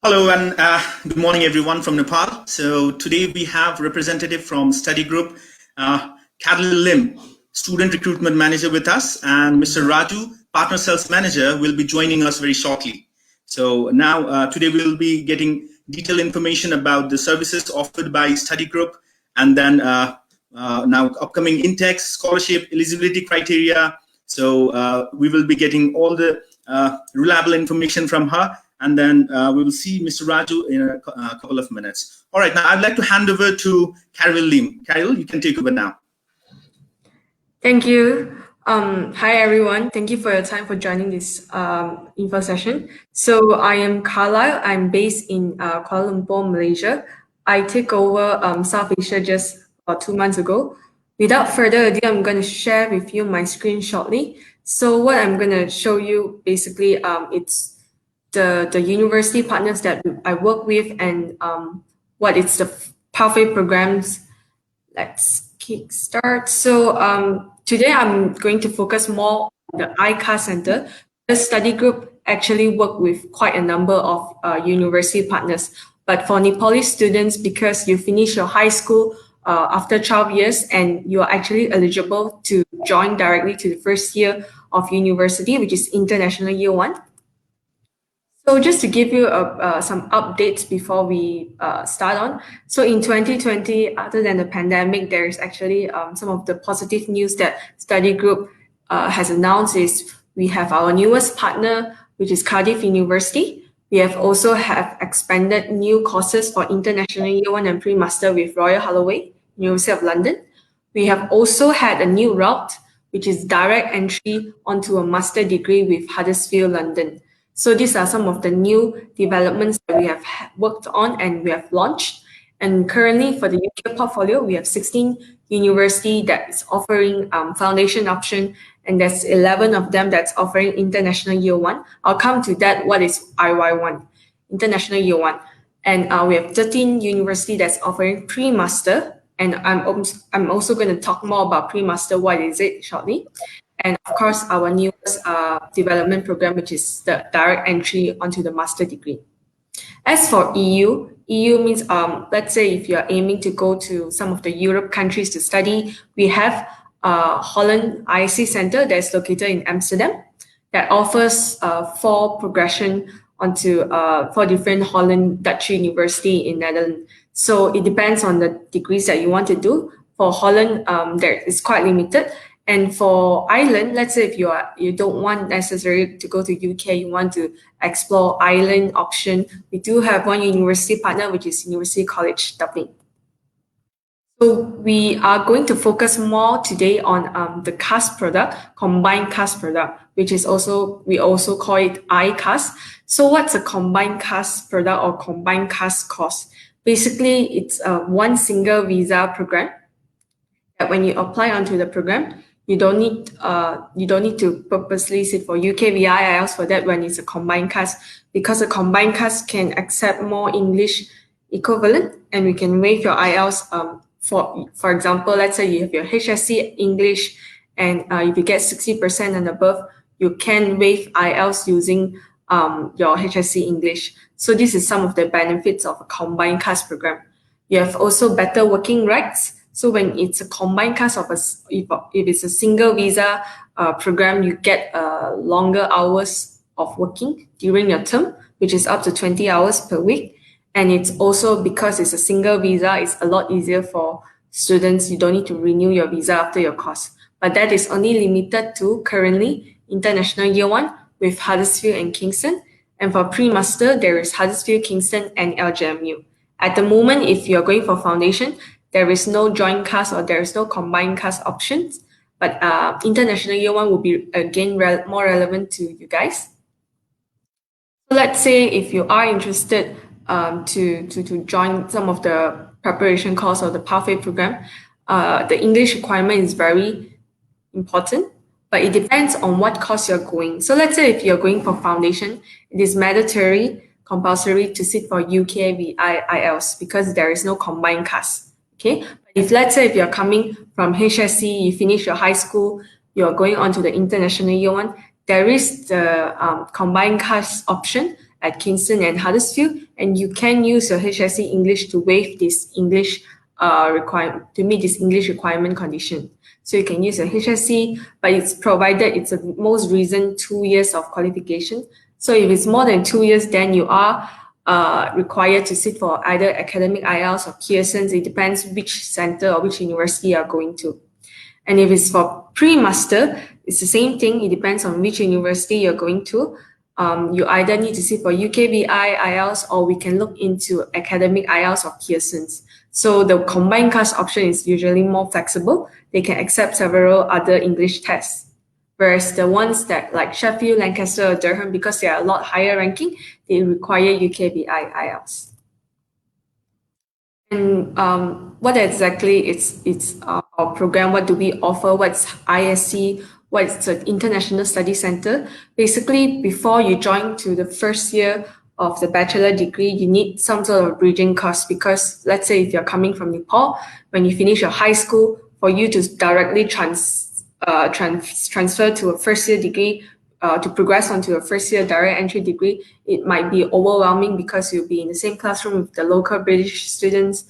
Hello and good morning everyone from Nepal. So today we have representative from study group, Carlylel, student recruitment manager with us, and Mr. Raju, partner sales manager, will be joining us very shortly. So now today we will be getting detailed information about the services offered by study group, and then now upcoming intakes, scholarship, eligibility criteria. So we will be getting all the reliable information from her. And then we will see Mr. Raju in a couple of minutes. All right, now I'd like to hand over to Carlylel. Carol, you can take over now. Thank you. Hi, everyone. Thank you for your time for joining this info session. So I am Carlyle. I'm based in Kuala Lumpur, Malaysia. I took over South Asia just about 2 months ago. Without further ado, I'm going to share with you my screen shortly. So what I'm going to show you, basically, it's the university partners that I work with and what it's the pathway programs. Let's kickstart. So today I'm going to focus more on the ICAS Center. The study group actually work with quite a number of university partners. But for Nepali students, because you finish your high school after 12 years and you are actually eligible to join directly to the first year of university, which is International Year 1. So just to give you some updates before we start on. So in 2020, other than the pandemic, there is actually some of the positive news that study group has announced is we have our newest partner, which is Cardiff University. We have also expanded new courses for International Year 1 and PreMaster with Royal Holloway, University of London. We have also had a new route, which is direct entry onto a master degree with Huddersfield, London. So these are some of the new developments that we have worked on and we have launched. And currently for the UK portfolio, we have 16 universities that is offering foundation option, and there's 11 of them that's offering International Year 1. I'll come to that, what is IY1, International Year 1. And we have 13 universities that's offering PreMaster, and I'm also going to talk more about PreMaster, what is it shortly. And of course, our newest development program, which is the direct entry onto the master degree. As for EU means, let's say if you're aiming to go to some of the Europe countries to study, we have Holland IC Center that's located in Amsterdam that offers 4 progression onto 4 different Holland Dutch University in Netherlands. So it depends on the degrees that you want to do. For Holland, there is quite limited. And for Ireland, let's say if you don't want necessarily to go to UK, you want to explore Ireland option, we do have one university partner, which is University College Dublin. So we are going to focus more today on the CAS product, combined CAS product, which is we also call it ICAS. So what's a combined CAS product or combined CAS course? Basically, it's a one single visa program that when you apply onto the program, you don't need to purposely sit for UK via IELTS for that when it's a combined CAS, because a combined CAS can accept more English equivalent, and we can waive your IELTS. For example, let's say you have your HSC English, and if you get 60% and above, you can waive IELTS using your HSC English. So this is some of the benefits of a combined CAS program. You have also better working rights. So when it's a combined CAS if it's a single visa program, you get longer hours of working during your term, which is up to 20 hours per week. And it's also, because it's a single visa, it's a lot easier for students. You don't need to renew your visa after your course. But that is only limited to currently International Year 1 with Huddersfield and Kingston. And for PreMaster, there is Huddersfield, Kingston, and LJMU. At the moment, if you're going for foundation, there is no joint CAS or there is no combined CAS options, but International Year 1 will be again more relevant to you guys. So let's say if you are interested to join some of the preparation course or the pathway program, the English requirement is very important, but it depends on what course you're going. So let's say if you're going for foundation, it is mandatory, compulsory to sit for UK IELTS because there is no combined CAS. Okay, but if let's say if you're coming from HSC, you finish your high school, you're going on to the International Year 1, there is the combined CAS option at Kingston and Huddersfield, and you can use your HSC English to waive this English requirement, to meet this English requirement condition. So you can use your HSC, but it's provided it's the most recent 2 years of qualification. So if it's more than 2 years, then you are required to sit for either academic IELTS or Pearson's. It depends which center or which university you are going to. And if it's for PreMaster, it's the same thing. It depends on which university you're going to. You either need to sit for UKVI, IELTS, or we can look into academic IELTS or Pearson's. So the combined class option is usually more flexible. They can accept several other English tests. Whereas the ones that like Sheffield, Lancaster, or Durham, because they are a lot higher ranking, they require UKVI IELTS. And what exactly it's our program? What do we offer? What's ISC? What's the International Study Center? Basically, before you join to the first year of the bachelor degree, you need some sort of bridging course, because let's say if you're coming from Nepal, when you finish your high school, for you to directly transfer to a first year degree, to progress onto a first year direct entry degree, it might be overwhelming because you'll be in the same classroom with the local British students,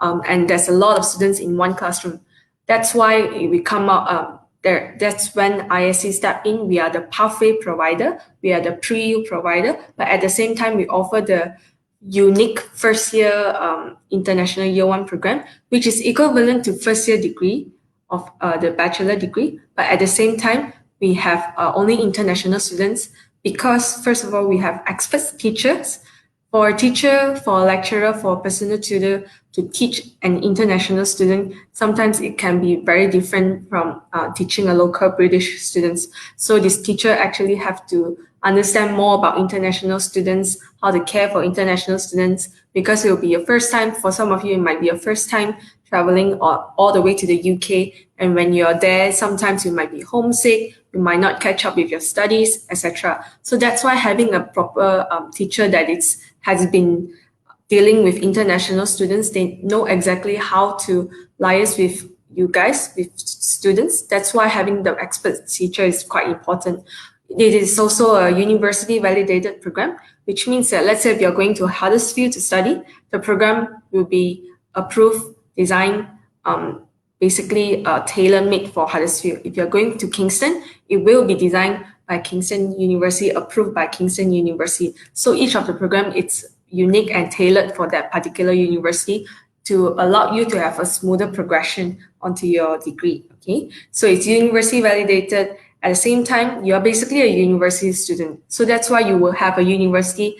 and there's a lot of students in one classroom. That's why we come out that's when ISC step in. We are the pathway provider, we are the pre-U provider, but at the same time we offer the unique first year international year 1 program, which is equivalent to first year degree of the bachelor degree, but at the same time we have only international students, because first of all we have expert teachers. For a teacher, for a lecturer, for a personal tutor to teach an international student, sometimes it can be very different from teaching a local British students. So this teacher actually have to understand more about international students, how to care for international students, because it will be your first time. For some of you, it might be your first time traveling all the way to the UK. And when you're there, sometimes you might be homesick, you might not catch up with your studies, etc. So that's why having a proper teacher that has been dealing with international students, they know exactly how to liaise with you guys, with students. That's why having the expert teacher is quite important. It is also a university validated program, which means that let's say if you're going to Huddersfield to study, the program will be approved, designed, basically tailor-made for Huddersfield. If you're going to Kingston, it will be designed by Kingston University, approved by Kingston University. So each of the program, it's unique and tailored for that particular university to allow you to have a smoother progression onto your degree, okay? So it's university validated. At the same time, you're basically a university student. So that's why you will have a university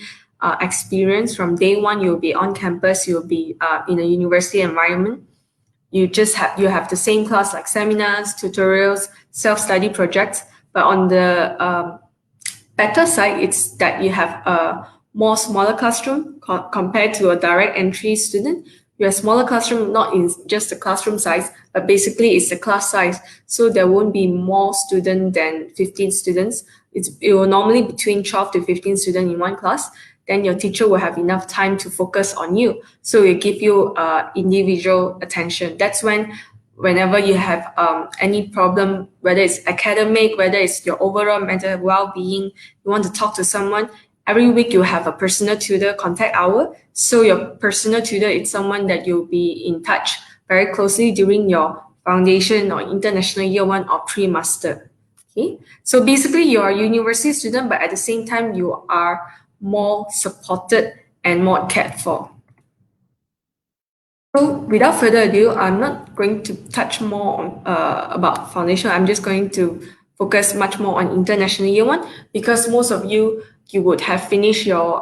experience from day one. You'll be on campus, you'll be in a university environment. You have the same class like seminars, tutorials, self-study projects, but on the better side, it's that you have a more smaller classroom compared to a direct entry student. You have smaller classroom, not in just the classroom size, but basically it's the class size. So there won't be more students than 15 students. It will normally between 12 to 15 students in one class. Then your teacher will have enough time to focus on you. So it give you individual attention. That's whenever you have any problem, whether it's academic, whether it's your overall mental well-being, you want to talk to someone, every week you have a personal tutor contact hour. So your personal tutor is someone that you'll be in touch very closely during your foundation or international year 1 or pre-master. Okay, so basically you're a university student, but at the same time you are more supported and more cared for. So without further ado, I'm not going to touch more on about foundation. I'm just going to focus much more on international year 1, because most of you would have finished your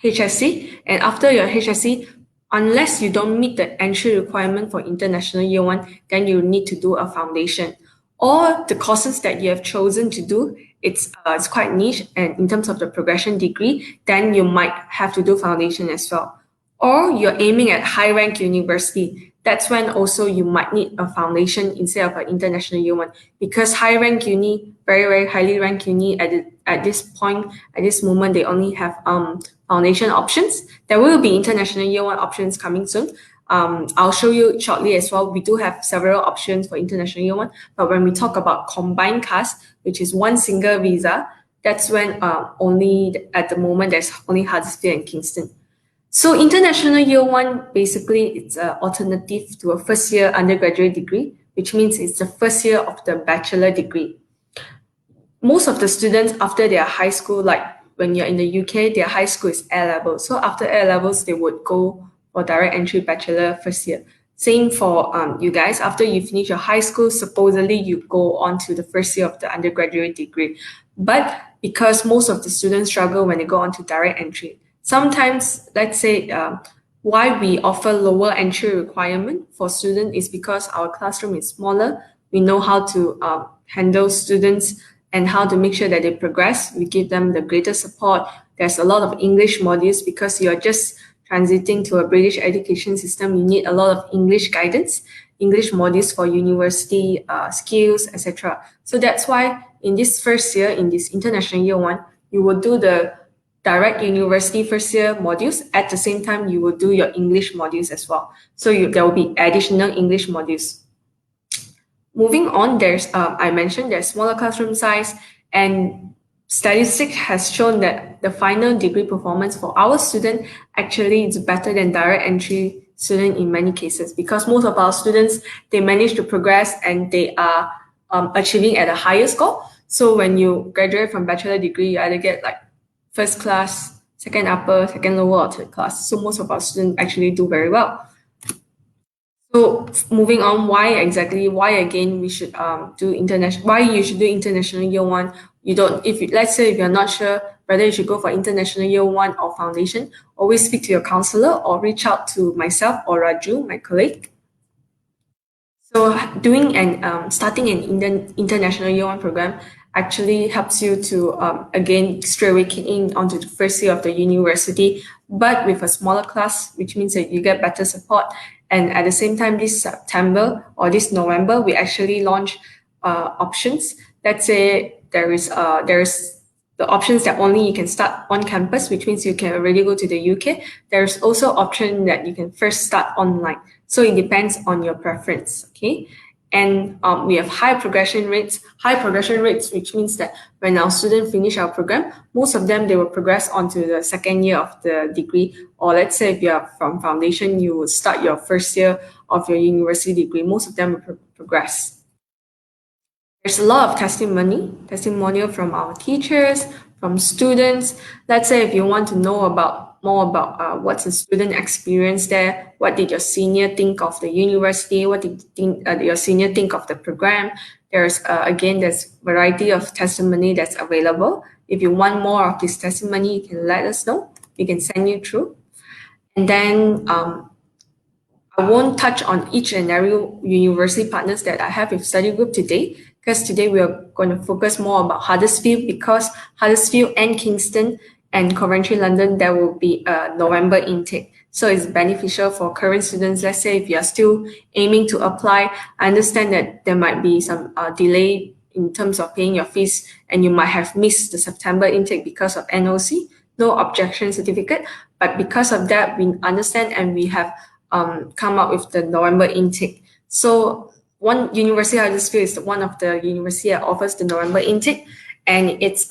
HSC, and after your HSC, unless you don't meet the entry requirement for international year 1, then you need to do a foundation. Or the courses that you have chosen to do, it's quite niche, and in terms of the progression degree, then you might have to do foundation as well. Or you're aiming at high rank university, that's when also you might need a foundation instead of an international year 1, because high rank uni, very, very highly ranked uni at this point, at this moment, they only have foundation options. There will be international year 1 options coming soon. I'll show you shortly as well. We do have several options for international year 1, but when we talk about combined class, which is one single visa, That's when only at the moment there's only Huddersfield and Kingston. So international year one, basically it's an alternative to a first year undergraduate degree, which means it's the first year of the bachelor degree. Most of the students after their high school, like when you're in the UK, their high school is A-level. So after A-levels, they would go for direct entry bachelor first year. Same for you guys. After you finish your high school, supposedly you go on to the first year of the undergraduate degree. But because most of the students struggle when they go on to direct entry, sometimes, let's say, why we offer lower entry requirement for students is because our classroom is smaller. We know how to handle students and how to make sure that they progress. We give them the greater support. There's a lot of English modules because you're just transiting to a British education system. You need a lot of English guidance, English modules for university skills, etc. So that's why in this first year, in this international year one, you will do the direct university first year modules. At the same time, you will do your English modules as well. So there will be additional English modules. Moving on, I mentioned there's smaller classroom size, and statistics has shown that the final degree performance for our student actually is better than direct entry student in many cases, because most of our students, they manage to progress and they are achieving at a higher score. So when you graduate from bachelor degree, you either get like first class, second upper, second lower, or third class. So most of our students actually do very well. So moving on, why again we should do international? Why you should do international year one? Let's say if you're not sure whether you should go for international year one or foundation, always speak to your counselor or reach out to myself or Raju, my colleague. So doing and starting an international year one program actually helps you to again straight away kick in onto the first year of the university, but with a smaller class, which means that you get better support. And at the same time, this September or this November, we actually launch options. Let's say there is the options that only you can start on campus, which means you can already go to the UK. There's also option that you can first start online. So it depends on your preference, okay? And we have high progression rates, which means that when our students finish our program, most of them, they will progress onto the second year of the degree. Or let's say if you are from foundation, you will start your first year of your university degree. Most of them will progress. There's a lot of testimonial from our teachers, from students. Let's say if you want to know more about what's the student experience there, what did your senior think of the university, what did your senior think of the program. There's variety of testimony that's available. If you want more of this testimony, you can let us know. We can send you through. And then I won't touch on each and every university partners that I have with study group today, because today we are going to focus more about Huddersfield, because Huddersfield and Kingston and Coventry, London, there will be a November intake. So it's beneficial for current students. Let's say if you're still aiming to apply, I understand that there might be some delay in terms of paying your fees, and you might have missed the September intake because of NOC, no objection certificate. But because of that, we understand and we have come up with the November intake. So one university, Huddersfield, is one of the university that offers the November intake, and it's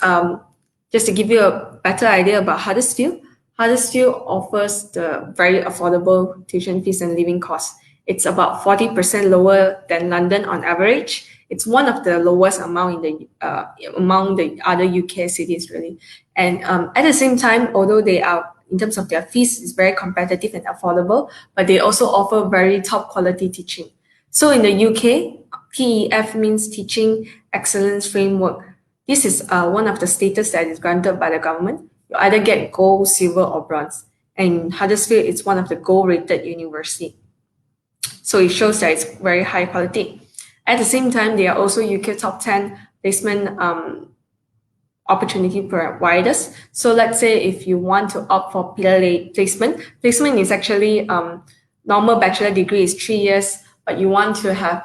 just to give you a better idea about Huddersfield. Huddersfield offers the very affordable tuition fees and living costs. It's about 40% lower than London on average. It's one of the lowest among the other UK cities, really. And at the same time, although they are, in terms of their fees, is very competitive and affordable, but they also offer very top quality teaching. So in the UK, TEF means Teaching Excellence Framework. This is one of the status that is granted by the government. You either get gold, silver, or bronze. And Huddersfield is one of the gold-rated university. So it shows that it's very high quality. At the same time, they are also UK top 10 placement opportunity providers. So let's say if you want to opt for placement is actually normal bachelor degree is 3 years, but you want to have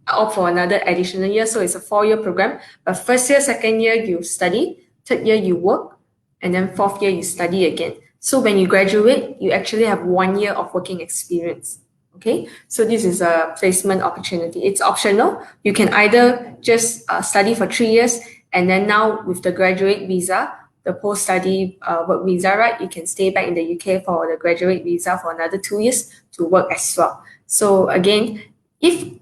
opt for another additional year. So it's a 4-year program. But first year, second year, you study. Third year, you work. And then fourth year, you study again. So when you graduate, you actually have 1 year of working experience. Okay, so this is a placement opportunity. It's optional. You can either just study for 3 years And then now with the graduate visa, the post-study work visa, right, you can stay back in the UK for the graduate visa for another 2 years to work as well. So again, if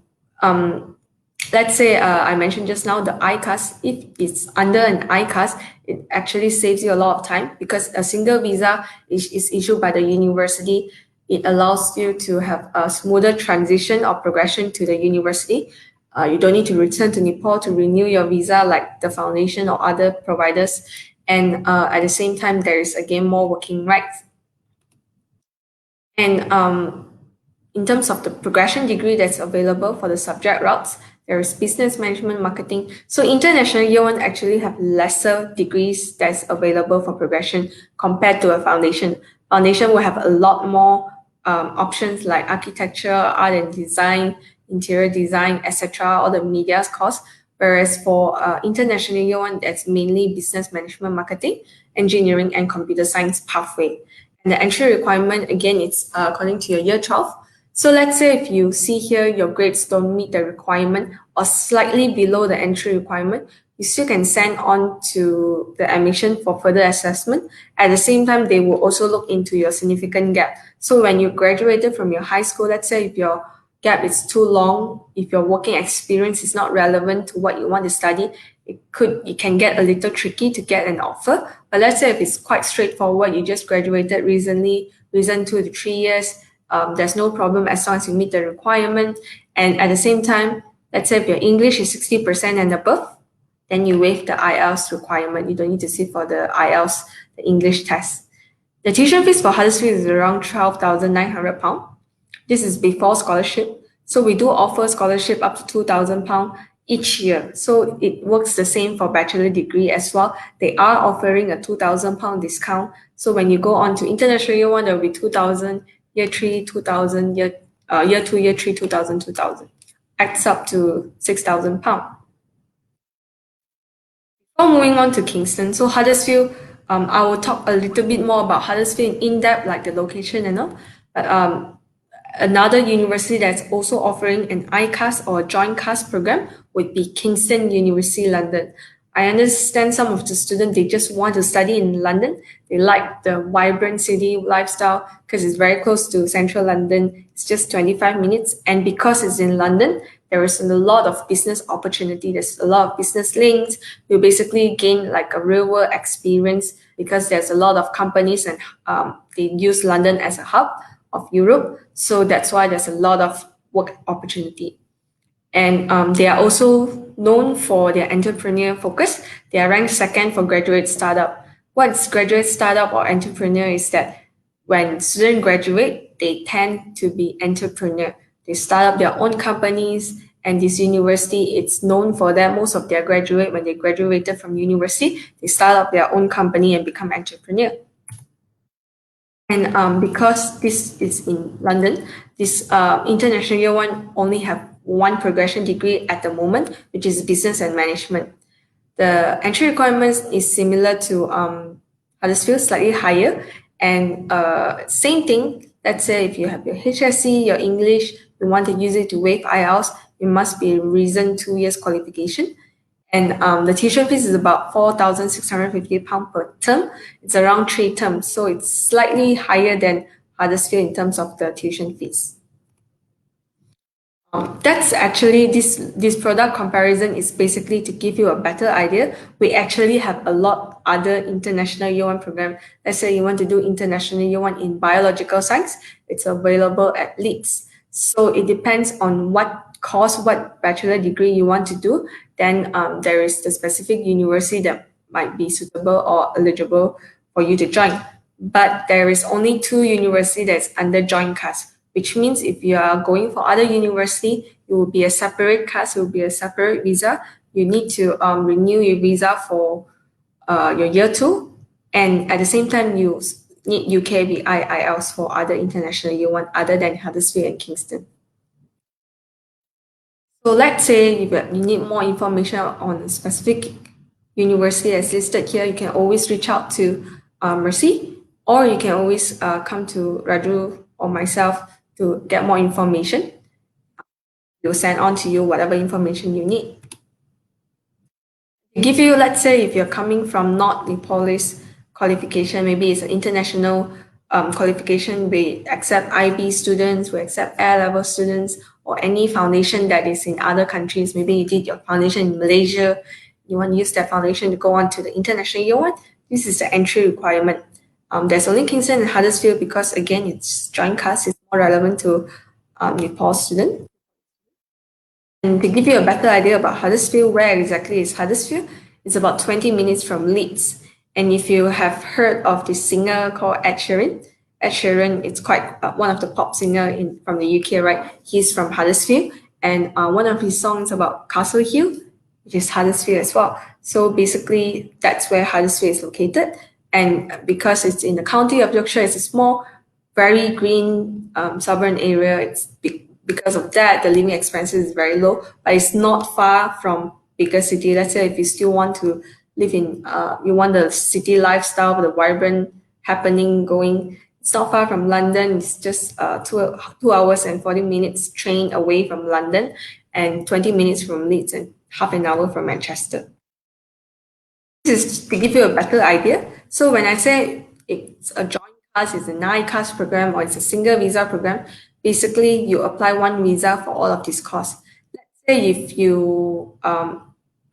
let's say I mentioned just now the ICAS, if it's under an ICAS, it actually saves you a lot of time because a single visa is issued by the university. It allows you to have a smoother transition or progression to the university. You don't need to return to Nepal to renew your visa like the foundation or other providers. And at the same time, there is again more working rights. And in terms of the progression degree that's available for the subject routes, there is business management, marketing. So international year one actually have lesser degrees that's available for progression compared to a foundation. Foundation will have a lot more options like architecture, art and design, interior design, etc., all the media's course. Whereas for international year one, that's mainly business management, marketing, engineering, and computer science pathway. And the entry requirement, again, it's according to your year 12. So let's say if you see here your grades don't meet the requirement or slightly below the entry requirement, you still can send on to the admission for further assessment. At the same time, they will also look into your significant gap. So when you graduated from your high school, let's say if your gap is too long, if your working experience is not relevant to what you want to study, it can get a little tricky to get an offer. But let's say if it's quite straightforward, you just graduated recently, within 2 to 3 years, there's no problem as long as you meet the requirement. And at the same time, let's say if your English is 60% and above, then you waive the IELTS requirement. You don't need to sit for the IELTS, the English test. The tuition fees for Huddersfield is around £12,900. This is before scholarship. So we do offer scholarship up to £2,000 each year. So it works the same for bachelor degree as well. They are offering a £2,000 discount. So when you go on to international year one, there will be 2,000, year 3, 2,000, year 2, year 3, 2,000, 2,000. Adds up to £6,000. Before moving on to Kingston, so Huddersfield, I will talk a little bit more about Huddersfield in depth, like the location and all. But another university that's also offering an ICAS or a joint CAS program would be Kingston University London. I understand some of the students, they just want to study in London. They like the vibrant city lifestyle because it's very close to central London. It's just 25 minutes. And because it's in London, there is a lot of business opportunity. There's a lot of business links. You basically gain like a real world experience because there's a lot of companies and they use London as a hub of Europe. So that's why there's a lot of work opportunity. And they are also known for their entrepreneur focus. They are ranked second for graduate startup. What's graduate startup or entrepreneur is that when students graduate, they tend to be entrepreneur. They start up their own companies, and this university, it's known for that. Most of their graduate, when they graduated from university, they start up their own company and become entrepreneur. And because this is in London, this international year one only have one progression degree at the moment, which is business and management. The entry requirements is similar to Huddersfield, slightly higher. And same thing, let's say if you have your HSC, your English, you want to use it to waive IELTS, it must be a recent 2 years qualification. And the tuition fees is about £4,650 per term. It's around 3 terms, so it's slightly higher than Huddersfield in terms of the tuition fees. That's actually this product comparison is basically to give you a better idea. We actually have a lot other international year one program. Let's say you want to do international year one in biological science, it's available at Leeds. So it depends on what course, what bachelor degree you want to do. Then there is the specific university that might be suitable or eligible for you to join. But there is only 2 universities that's under joint CAS, which means if you are going for other university, it will be a separate CAS, it will be a separate visa. You need to renew your visa for your year 2. And at the same time, you need UKVI IELTS for other international year 1 other than Huddersfield and Kingston. So let's say if you need more information on a specific university as listed here, you can always reach out to Mercy, or you can always come to Raju or myself to get more information. We'll send on to you whatever information you need. Give you, let's say, if you're coming from not Nepalese qualification, maybe it's an international qualification, we accept IB students, we accept A-level students, or any foundation that is in other countries. Maybe you did your foundation in Malaysia, you want to use that foundation to go on to the international year one. This is the entry requirement. There's only Kingston and Huddersfield because, again, it's joint class, it's more relevant to Nepal students. And to give you a better idea about Huddersfield, where exactly is Huddersfield? It's about 20 minutes from Leeds. And if you have heard of this singer called Ed Sheeran, it's quite one of the pop singer from the UK, right? He's from Huddersfield. And one of his songs about Castle Hill, which is Huddersfield as well. So basically, that's where Huddersfield is located. And because it's in the county of Yorkshire, it's a small, very green suburban area. It's big. Because of that, the living expenses is very low, but it's not far from bigger city. Let's say if you still want to live in, you want the city lifestyle, the vibrant happening going, it's not far from London. It's just 2 hours and 40 minutes train away from London and 20 minutes from Leeds and half an hour from Manchester. This is to give you a better idea. So when I say it's a joint class, it's a 9-class program, or it's a single visa program, basically you apply one visa for all of these courses. Let's say if you are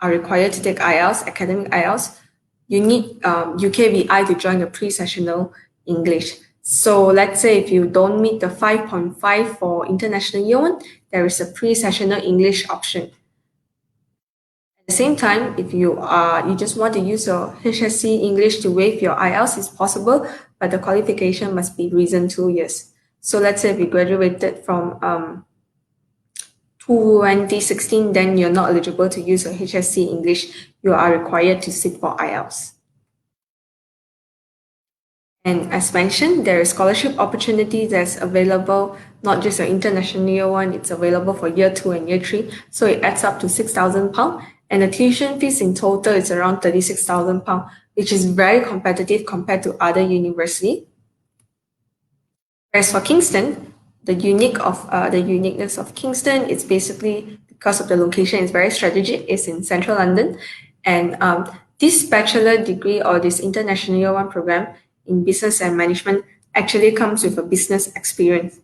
required to take IELTS, academic IELTS, you need UKVI to join the pre-sessional English. So let's say if you don't meet the 5.5 for international year one, there is a pre-sessional English option. At the same time, if you just want to use your HSC English to waive your IELTS, it's possible, but the qualification must be recent 2 years. So let's say if you graduated from 2016, then you're not eligible to use your HSC English. You are required to sit for IELTS. And as mentioned, there is scholarship opportunity that's available, not just your international year one, it's available for year 2 and year 3. So it adds up to £6,000. And the tuition fees in total is around £36,000, which is very competitive compared to other universities. Whereas for Kingston, the uniqueness of Kingston is basically because of the location, it's very strategic, it's in central London. And this bachelor degree or this international year one program in business and management actually comes with a business experience.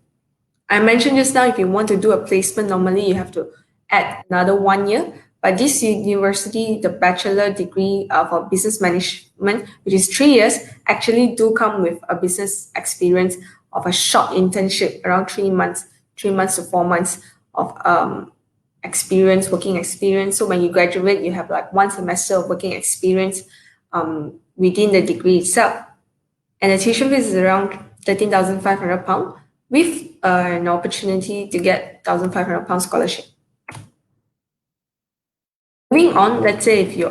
I mentioned just now, if you want to do a placement, normally you have to add another 1 year. But this university, the bachelor degree for business management, which is 3 years, actually do come with a business experience of a short internship, around 3 months to 4 months of working experience. So when you graduate, you have like 1 semester of working experience within the degree itself. And the tuition fees is around £13,500 with an opportunity to get £1,500 scholarship. Moving on, let's say if you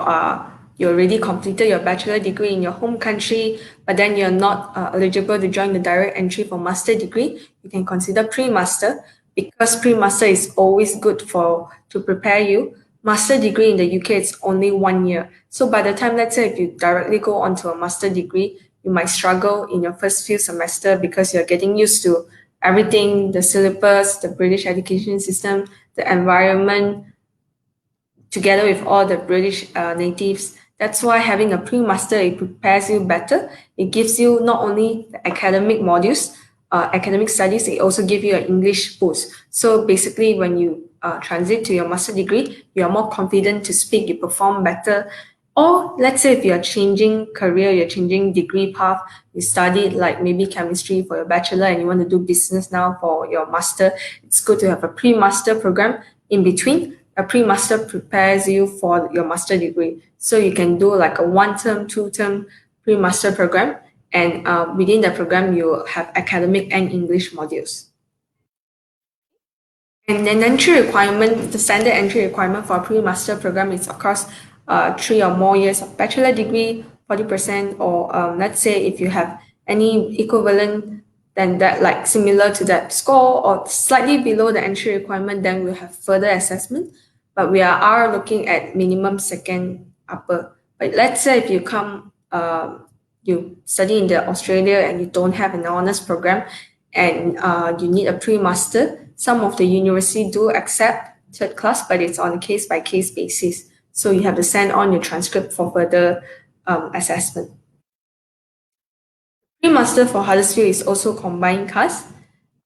already completed your bachelor degree in your home country, but then you're not eligible to join the direct entry for master degree, you can consider PreMaster, because PreMaster is always good to prepare you. Master degree in the UK is only 1 year. So by the time, let's say if you directly go onto a master degree, you might struggle in your first few semesters because you're getting used to everything, the syllabus, the British education system, the environment, together with all the British natives. That's why having a PreMaster, it prepares you better. It gives you not only the academic modules, academic studies, it also gives you an English boost. So basically, when you transit to your master degree, you are more confident to speak, you perform better. Or let's say if you're changing career, you're changing degree path, you studied like maybe chemistry for your bachelor and you want to do business now for your master, it's good to have a pre-master program in between. A pre-master prepares you for your master degree. So you can do like a 1-term, 2-term pre-master program. And within the program, you have academic and English modules. And then entry requirement, the standard entry requirement for a pre-master program is, of course, 3 or more years of bachelor degree, 40%, or let's say if you have any equivalent then that like similar to that score or slightly below the entry requirement, then we'll have further assessment. But we are looking at minimum second upper. But let's say if you come, you study in the Australia and you don't have an honours program and you need a pre-master, some of the university do accept third class, but it's on a case-by-case basis. So you have to send on your transcript for further assessment. PreMaster for Huddersfield is also combined class,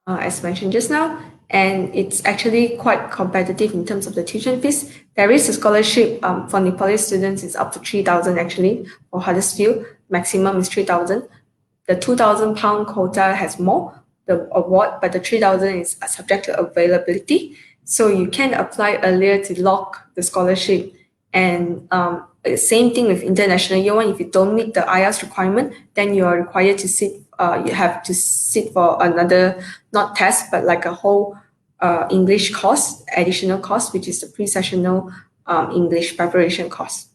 as mentioned just now, and it's actually quite competitive in terms of the tuition fees. There is a scholarship for Nepali students. It's up to 3,000 actually for Huddersfield. Maximum is 3,000. The £2,000 quota has more, the award, but the 3,000 is subject to availability. So you can apply earlier to lock the scholarship. And same thing with international year one. If you don't meet the IELTS requirement, then you are required to sit. You have to sit for another, not test, but like a whole English course, additional course, which is the pre-sessional English preparation course.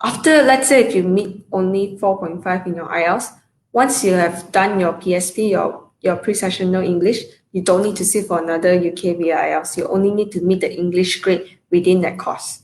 After, let's say, if you meet only 4.5 in your IELTS, once you have done your PSP, your pre-sessional English, you don't need to sit for another UK via IELTS. You only need to meet the English grade within that course.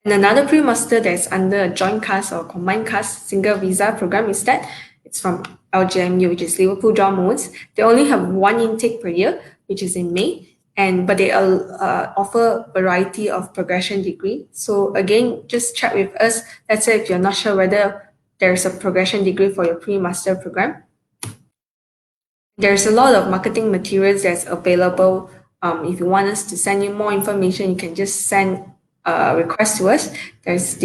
And another PreMaster that's under a joint class or combined class single visa program is that it's from LGMU, which is Liverpool John Moores. They only have one intake per year, which is in May, but they offer a variety of progression degree. So again, just check with us. Let's say if you're not sure whether there's a progression degree for your PreMaster program. There's a lot of marketing materials that's available. If you want us to send you more information, you can just send a request to us. There's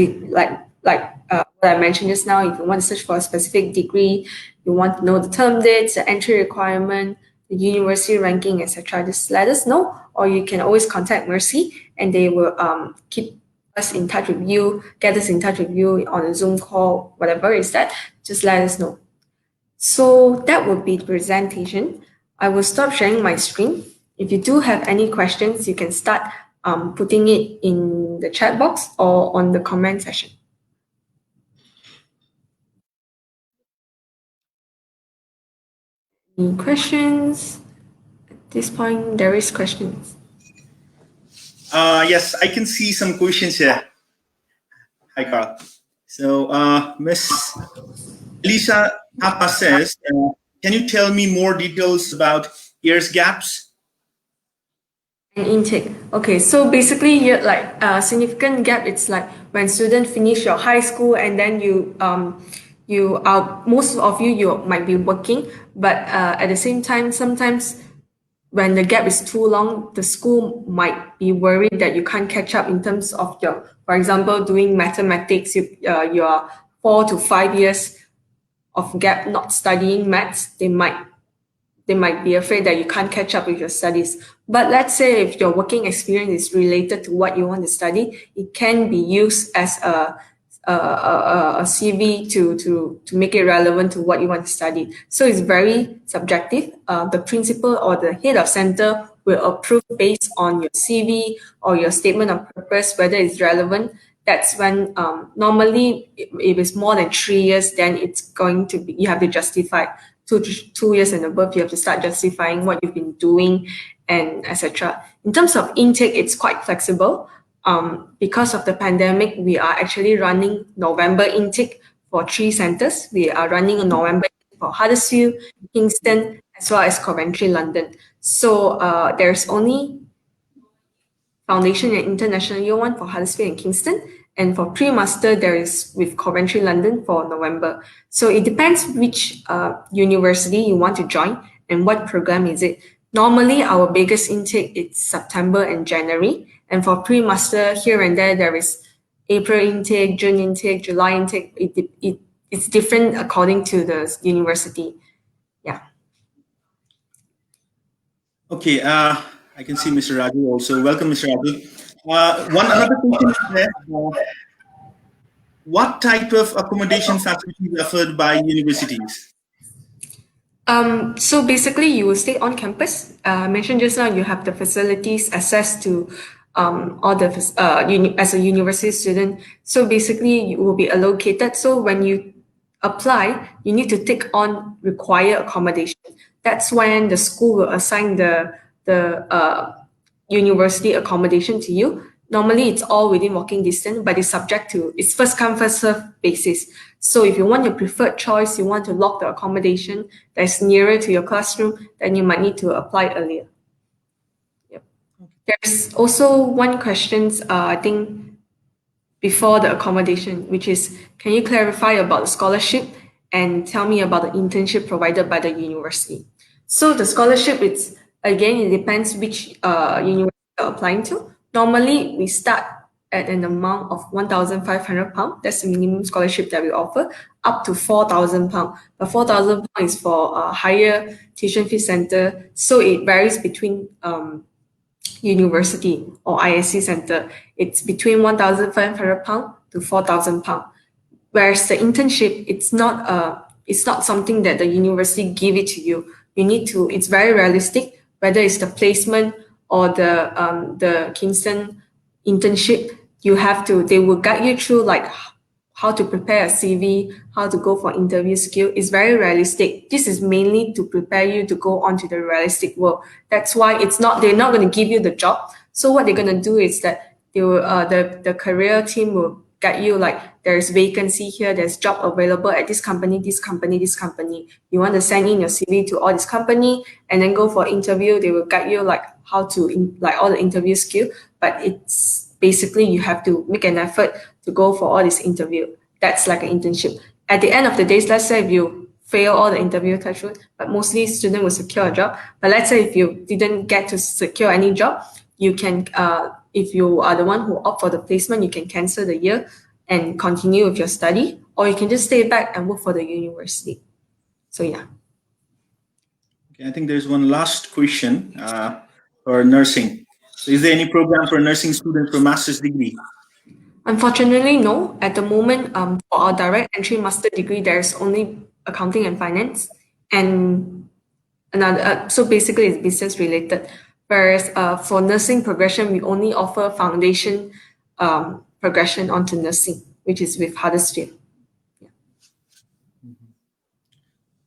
what I mentioned just now. If you want to search for a specific degree, you want to know the term dates, the entry requirement, the university ranking, etc., just let us know. Or you can always contact Mercy, and they will keep us in touch with you, get us in touch with you on a Zoom call, whatever is that. Just let us know. So that would be the presentation. I will stop sharing my screen. If you do have any questions, you can start putting it in the chat box or on the comment section. Any questions? At this point, there is questions. Yes, I can see some questions here. Hi, Carl. So Miss Lisa Papa says, can you tell me more details about years gaps? And intake. Okay, so basically, significant gap. It's like when students finish your high school and then you are, most of you might be working, but at the same time, sometimes when the gap is too long, the school might be worried that you can't catch up in terms of your, for example, doing mathematics. You are 4 to 5 years of gap not studying maths. They might be afraid that you can't catch up with your studies. But let's say if your working experience is related to what you want to study, it can be used as a CV to make it relevant to what you want to study. So it's very subjective. The principal or the head of center will approve based on your CV or your statement of purpose, whether it's relevant. That's when normally if it's more than 3 years, then it's going to be, you have to justify. 2 years and above, you have to start justifying what you've been doing and etc. In terms of intake, it's quite flexible. Because of the pandemic, we are actually running November intake for 3 centers. We are running a November for Huddersfield, Kingston, as well as Coventry, London. So there's only Foundation and International Year 1 for Huddersfield and Kingston. And for PreMaster, there is with Coventry, London for November. So it depends which university you want to join and what program is it. Normally, our biggest intake is September and January. And for PreMaster, here and there is April intake, June intake, July intake. It's different according to the university. Yeah. Okay. I can see Mr. Raju also. Welcome, Mr. Raju. Another question is there. What type of accommodation facilities offered by universities? So basically, you will stay on campus. I mentioned just now, you have the facilities access to all the as a university student. So basically, you will be allocated. So when you apply, you need to take on required accommodation. That's when the school will assign the university accommodation to you. Normally, it's all within walking distance, but it's subject to, it's first come, first serve basis. So if you want your preferred choice, you want to lock the accommodation that's nearer to your classroom, then you might need to apply earlier. Yep. There's also one question, I think, before the accommodation, which is, can you clarify about the scholarship and tell me about the internship provided by the university? So the scholarship, it's again, it depends which university you're applying to. Normally, we start at an amount of £1,500. That's the minimum scholarship that we offer, up to £4,000. But £4,000 is for a higher tuition fee center, so it varies between university or ISC center. It's between £1,500 to £4,000. Whereas the internship, it's not something that the university give it to you. You need to. It's very realistic. Whether it's the placement or the Kingston internship, you have to. They will guide you through like how to prepare a CV, how to go for interview skill. Is very realistic. This is mainly to prepare you to go on to the realistic world. That's why they're not going to give you the job. So what they're going to do is that they will, the career team will guide you like there's vacancy here, there's job available at this company, this company, this company. You want to send in your CV to all this company and then go for interview. They will guide you like how to like all the interview skill, but it's basically you have to make an effort to go for all this interview. That's like an internship. At the end of the day, let's say if you fail all the interview, touch wood, but mostly student will secure a job. But let's say if you didn't get to secure any job, you can, if you are the one who opt for the placement, you can cancel the year and continue with your study, or you can just stay back and work for the university. So yeah. Okay, I think there's one last question for nursing. So is there any program for nursing students for master's degree? Unfortunately, no. At the moment, for our direct entry master degree, there's only accounting and finance, and another. So basically, it's business related. Whereas for nursing progression, we only offer foundation progression onto nursing, which is with Huddersfield. Yeah.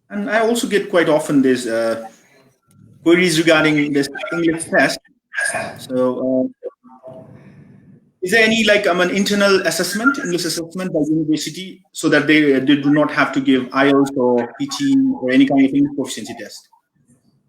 And I also get quite often this queries regarding this English test. So is there any like an internal assessment, English assessment by university, so that they do not have to give IELTS or PT or any kind of English proficiency test?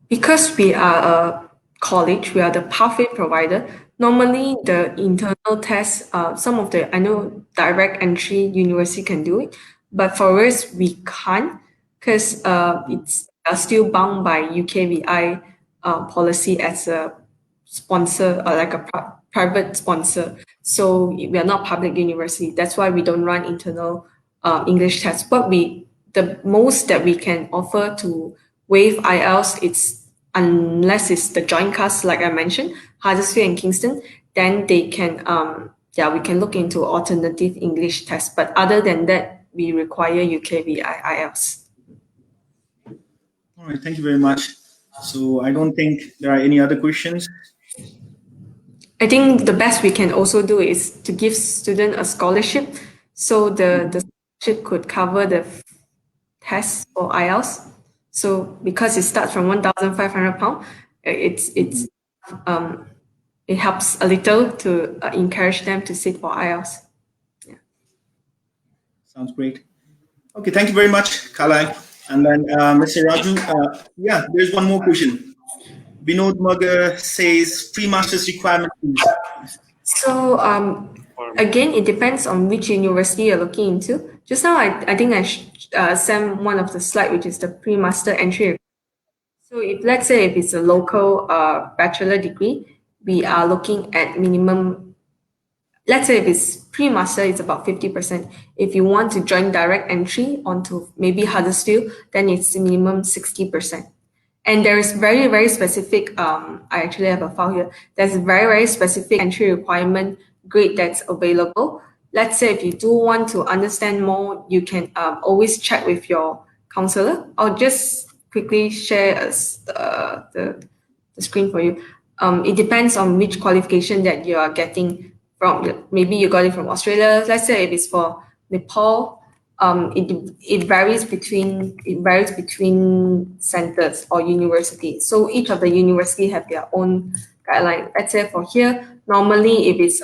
Because we are a college, we are the pathway provider. Normally, the internal tests, some of the, I know direct entry university can do it, but for us, we can't because it's still bound by UKVI policy as a sponsor or like a private sponsor. So we are not public university. That's why we don't run internal English tests. But the most that we can offer to waive IELTS, it's unless it's the joint cast, like I mentioned, Huddersfield and Kingston, then they can, we can look into alternative English tests. But other than that, we require UKVI IELTS. All right, thank you very much. So I don't think there are any other questions. I think the best we can also do is to give student a scholarship. So the scholarship could cover the test for IELTS. So because it starts from £1,500, it helps a little to encourage them to sit for IELTS. Yeah. Sounds great. Okay, thank you very much, Carlylel. And then Mr. Raju, there's one more question. Vinod Magar says PreMaster's requirement. So again, it depends on which university you're looking into. Just now, I think I sent one of the slide, which is the PreMaster entry. So let's say if it's a local bachelor degree, we are looking at minimum. Let's say if it's PreMaster, it's about 50%. If you want to join direct entry onto maybe Huddersfield, then it's minimum 60%. And there is very, very specific, I actually have a file here. There's very, very specific entry requirement grade that's available. Let's say if you do want to understand more, you can always check with your counselor. I'll just quickly share the screen for you. It depends on which qualification that you are getting from. Maybe you got it from Australia. Let's say if it's for Nepal, it varies between centers or universities. So each of the university have their own guideline. Let's say for here, normally if it's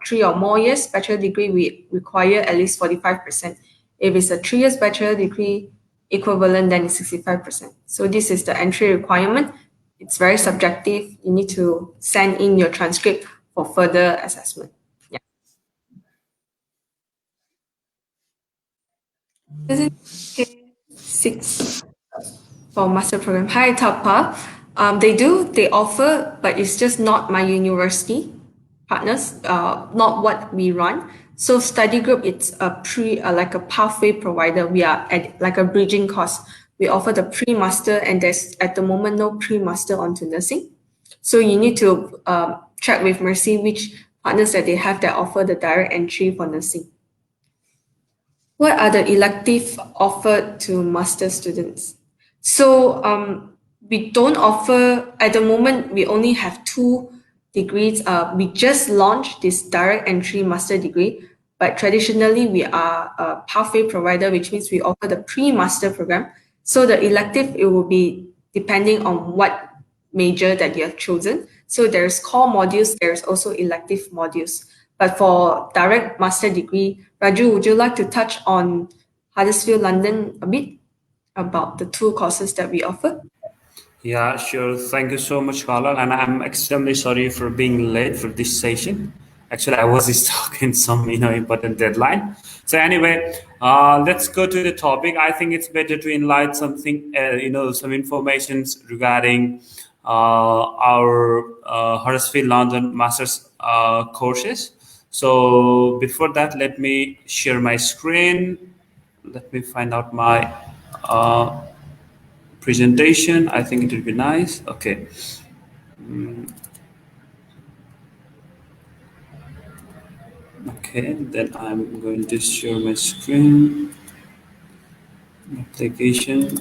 3 or more years bachelor degree, we require at least 45%. If it's a 3 years bachelor degree equivalent, then it's 65%. So this is the entry requirement. it's very subjective. You need to send in your transcript for further assessment. Yeah. Isn't K6 for master program? Hi, Tapa. They offer, but it's just not my university partners, not what we run. So study group, it's like a pathway provider. We are at like a bridging course. We offer the pre-master, and there's at the moment no pre-master onto nursing. So you need to check with Mercy which partners that they have that offer the direct entry for nursing. What are the electives offered to master students? So we don't offer, at the moment, we only have 2 degrees. We just launched this direct entry master degree, but traditionally we are a pathway provider, which means we offer the pre-master program. So the elective, it will be depending on what major that you have chosen. So there's core modules, there's also elective modules. But for direct master degree, Raju, would you like to touch on Huddersfield, London a bit about the 2 courses that we offer? Yeah, sure. Thank you so much, Carla. And I'm extremely sorry for being late for this session. Actually, I was stuck in some, important deadline. So anyway, let's go to the topic. I think it's better to enlighten something, some informations regarding our Huddersfield, London Masters courses. So before that, let me share my screen. Let me find out my presentation. I think it would be nice. Okay. Okay, then I'm going to share my screen. Application.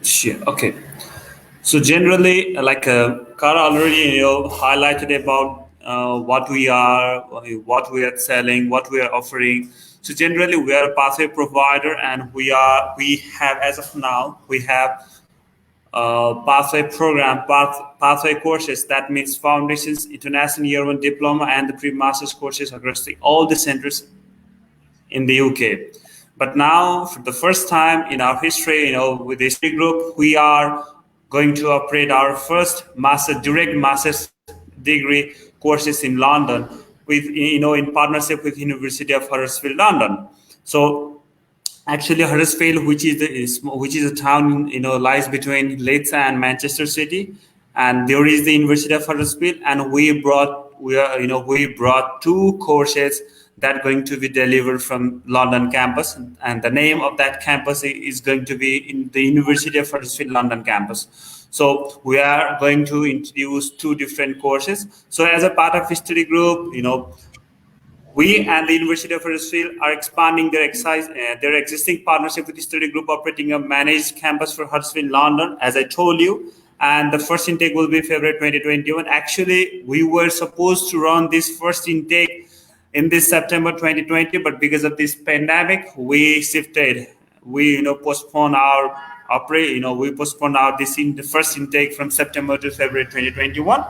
Share. Okay. So generally, like Kara already highlighted about what we are selling, what we are offering. So generally, we are a pathway provider, and we have as of now we have pathway program, pathway courses. That means foundations, international year 1 diploma, and the pre-masters courses across all the centers in the UK. But now, for the first time in our history, with this group, we are going to operate our first direct master's degree courses in London, with in partnership with University of Huddersfield, London. So actually, Huddersfield, which is a town, lies between Leeds and Manchester City, and there is the University of Huddersfield, and we brought 2 courses that are going to be delivered from London campus, and the name of that campus is going to be in the University of Huddersfield London campus. So we are going to introduce 2 different courses. So as a part of history group, we and the University of Huddersfield are expanding their existing partnership with the study group, operating a managed campus for Huddersfield, London, as I told you. And the first intake will be February 2021. Actually, we were supposed to run this first intake in this September 2020, but because of this pandemic, we shifted. We postponed our the first intake from September to February 2021.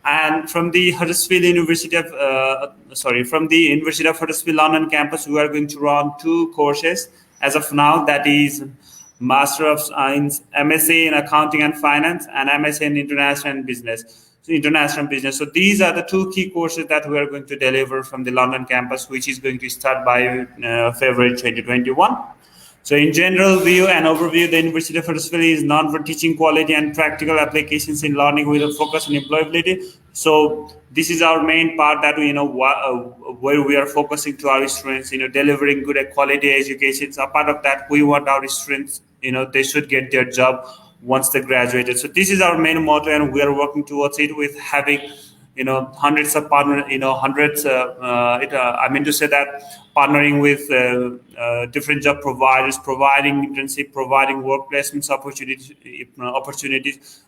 And from the University of Huddersfield London campus, we are going to run 2 courses as of now. That is Master of Science, MSc in Accounting and Finance, and MSc in International Business. So these are the 2 key courses that we are going to deliver from the London campus, which is going to start by February 2021. So in general view and overview, the University of Huddersfield is known for teaching quality and practical applications in learning with a focus on employability. So this is our main part that where we are focusing to our students, delivering good quality education. So part of that, we want our students, they should get their job once they graduated. So this is our main motto, and we are working towards it with having hundreds of partners, I mean to say that partnering with different job providers, providing internship, providing work placements opportunities.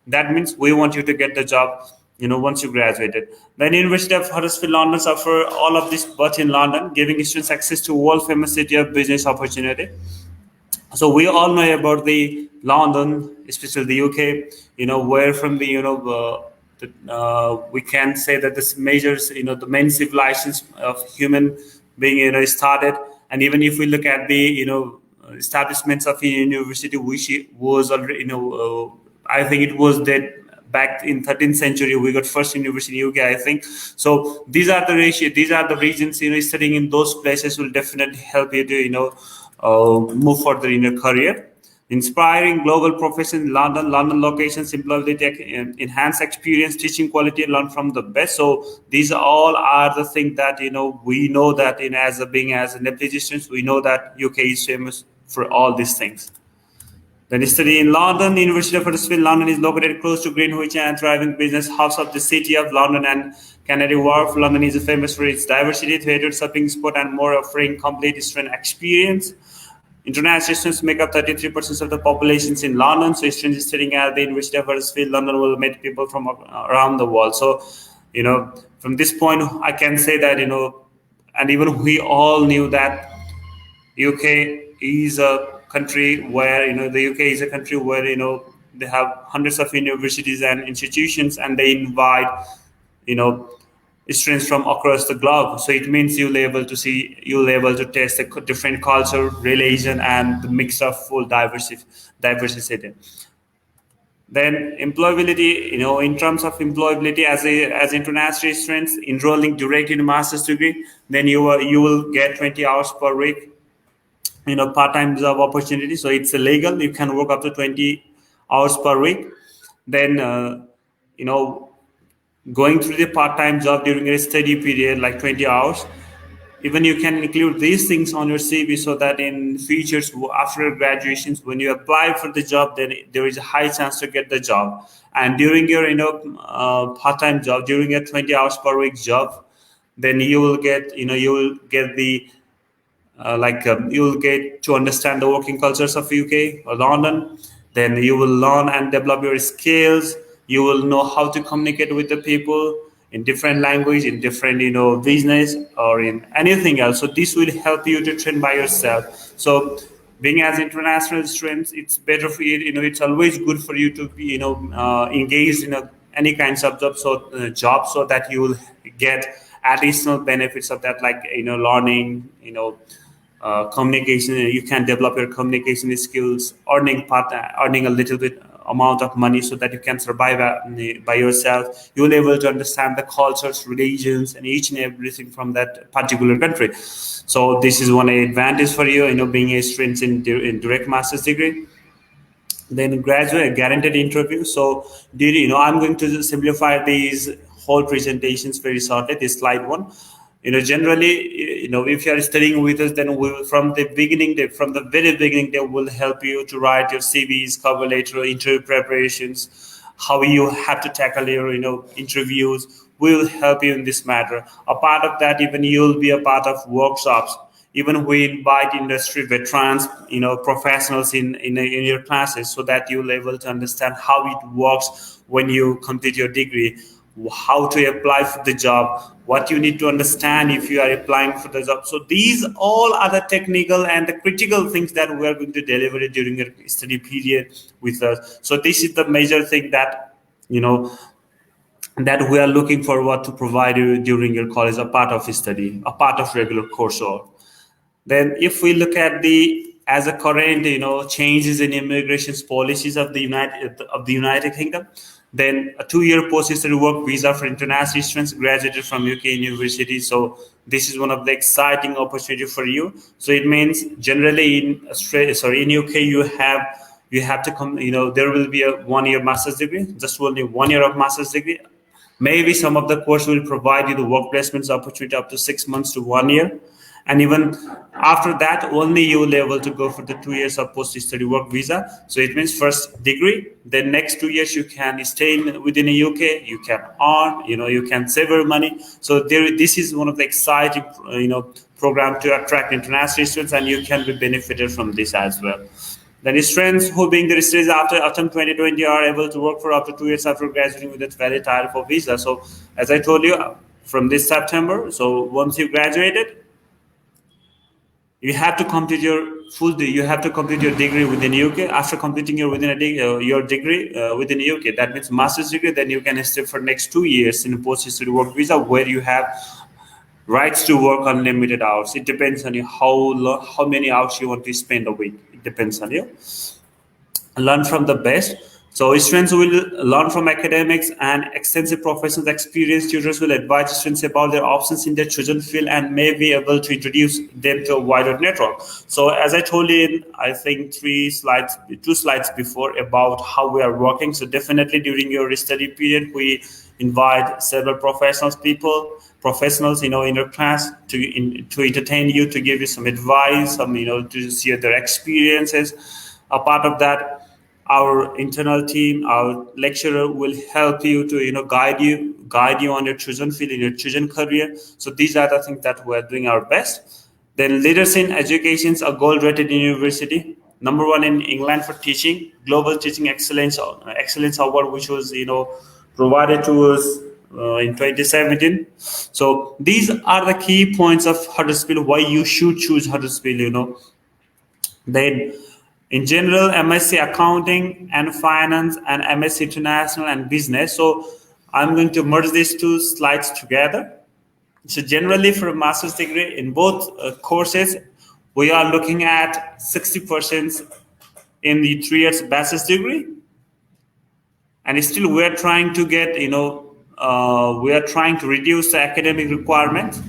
That means we want you to get the job, once you graduated. Then University of Huddersfield London offer all of this but in London, giving students access to world famous city of business opportunity. So we all know about the London, especially the UK, where from the we can say that this measures, the main civilizations of human being, started. And even if we look at the, establishments of a university, which was already, I think it was that back in 13th century we got first university in UK, I think. So these are the these are the regions, studying in those places will definitely help you to move further in your career. Inspiring global profession in London locations, employability, enhance experience, teaching quality, learn from the best. So these all are the things that we know that being as an students, we know that UK is famous for all these things. Then study in London, University of Huddersfield. London is located close to Greenwich and thriving business hubs of the city of London and Canary Wharf. London is famous for its diversity, theatre, shopping spot, and more, offering complete student experience. International students make up 33% of the populations in London. So students studying at the University of Huddersfield, London will meet people from around the world. So, from this point, I can say that, and even we all knew that UK is a country where, the UK is a country where, they have hundreds of universities and institutions, and they invite, students from across the globe. So it means you'll able to taste the different culture, religion, and the mix of full diversity. Then employability, in terms of employability as international students enrolling directly in a master's degree, then you will get 20 hours per week, part-time job opportunity. So it's illegal. You can work up to 20 hours per week. Then, going through the part-time job during a study period, like 20 hours, even you can include these things on your CV, so that in futures after graduations, when you apply for the job, then there is a high chance to get the job. And during your part-time job, during a 20 hours per week job, then you will get the you'll get to understand the working cultures of UK or London. Then you will learn and develop your skills. You will know how to communicate with the people in different language, in different business, or in anything else. So this will help you to train by yourself. So being as international students, it's better for you. It's always good for you to be engaged in any kinds of job, so that you will get additional benefits of that, like learning, communication. You can develop your communication skills, earning a little bit amount of money, so that you can survive by yourself. You'll be able to understand the cultures, religions, and each and everything from that particular country. So this is one advantage for you, being a student in direct master's degree. Then graduate guaranteed interview. So I'm going to simplify these whole presentations very shortly. This slide one. Generally, if you are studying with us, then we will, from the very beginning, they will help you to write your CVs, cover letter, interview preparations, how you have to tackle your, interviews. We will help you in this matter. A part of that, even you'll be a part of workshops. Even we invite industry veterans, professionals in your classes, so that you'll able to understand how it works when you complete your degree, how to apply for the job, what you need to understand if you are applying for the job. So these all are the technical and the critical things that we are going to deliver during your study period with us. So this is the major thing that that we are looking forward to provide you during your college, a part of study, a part of regular coursework. Then if we look at as a current changes in immigration policies of the United Kingdom, then a 2-year post-study work visa for international students graduated from UK university. So this is one of the exciting opportunity for you. So it means generally in UK you have to come. There will be a 1-year master's degree, just only 1 year of master's degree. Maybe some of the course will provide you the work placements opportunity up to 6 months to 1 year. And even after that, only you will be able to go for the 2 years of post-study work visa. So it means first degree, then next 2 years you can stay within the UK, you can earn, you can save your money. So this is one of the exciting, program to attract international students, and you can be benefited from this as well. Then students who being the residents after autumn 2020 are able to work for up to 2 years after graduating with a valid title for visa. So as I told you, from this September, so once you graduated, you have to complete your you have to complete your degree within UK. After completing your degree within UK, that means master's degree, then you can stay for next 2 years in a post-study work visa, where you have rights to work unlimited hours. It depends on you how many hours you want to spend a week. It depends on you. Learn from the best. So students will learn from academics and extensive professional experience. Tutors will advise students about their options in their chosen field and may be able to introduce them to a wider network. So as I told you, I think two slides before about how we are working. So definitely during your study period, we invite several professionals, in your class to entertain you, to give you some advice, to share their experiences. A part of that, our internal team, our lecturer will help you to guide you on your chosen field, in your chosen career. So these are the things that we're doing our best. Then leaders in education is a gold-rated university, #1 in England for teaching, global teaching excellence award, which was provided to us in 2017. So these are the key points of Huddersfield, why you should choose Huddersfield. Then in general, MSc Accounting and Finance and MSc International and Business. So I'm going to merge these two slides together. So generally for a master's degree in both courses, we are looking at 60% in the 3 years bachelor's degree. And still we're trying to get, we are trying to reduce the academic requirement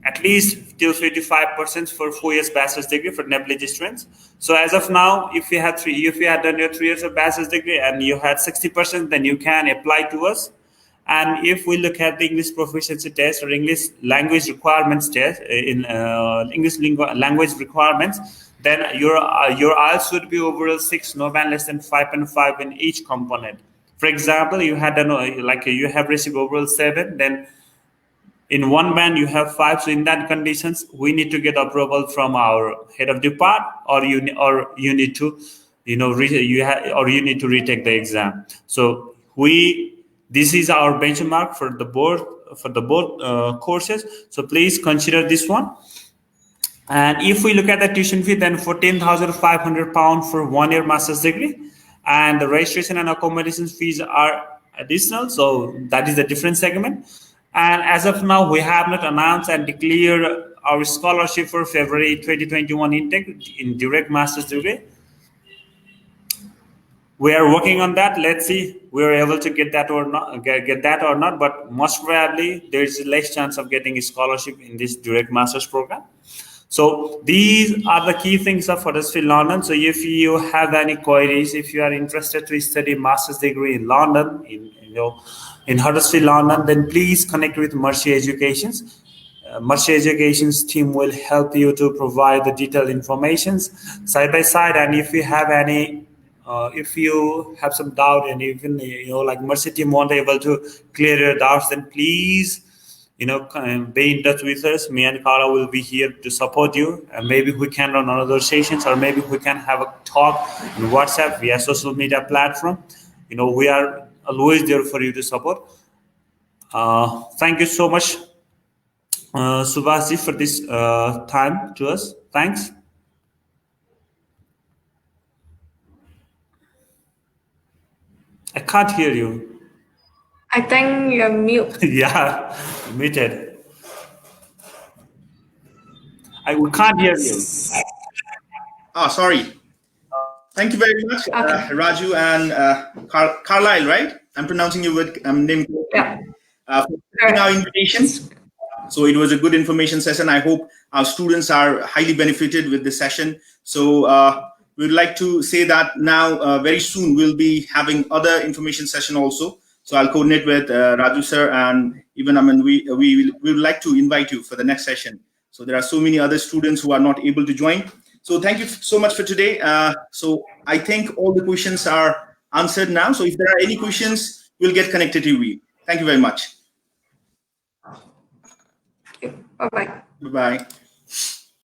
at least till 55% for 4 years bachelor's degree for NABLG students. So as of now, if you had done your 3 years of bachelor's degree and you had 60%, then you can apply to us. And if we look at the English proficiency test or English language requirements test language requirements, then your IELTS would be overall 6, no band less than 5.5 in each component. For example, you have received overall 7, then in one band you have 5. So in that conditions, we need to get approval from our head of department, or you need to retake the exam. So this is our benchmark for the both courses. So please consider this one. And if we look at the tuition fee, then £14,500 for 1 year master's degree, and the registration and accommodation fees are additional. So that is a different segment. And as of now, we have not announced and declared our scholarship for February 2021 intake in direct master's degree. We are working on that. Let's see we are able to get that or not. But most probably there is less chance of getting a scholarship in this direct master's program. So these are the key things of Huddersfield, London. So if you have any queries, if you are interested to study master's degree in London, in Huddersfield, London, then please connect with Mercy Educations. Mercy Educations team will help you to provide the detailed information side by side. And if you have any, if you have some doubt, and even like Mercy team won't able to clear your doubts, then please be in touch with us. Me and Kara will be here to support you, and maybe we can run another sessions, or maybe we can have a talk on WhatsApp via social media platform. We are always there for you to support. Thank you so much, Subhash, for this time to us. Thanks. I can't hear you. I think you're mute. Yeah, muted. We can't hear you. Sorry. Thank you very much, Raju and Carlylel, right? I'm pronouncing your name correctly. Yeah. For our invitations. So it was a good information session. I hope our students are highly benefited with the session. So we'd like to say that now very soon we'll be having other information session also. So I'll coordinate with Raju sir, and even we would like to invite you for the next session. So there are so many other students who are not able to join. So thank you so much for today. So I think all the questions are answered now. So if there are any questions, we'll get connected to you. Thank you very much. Bye-bye. Bye-bye.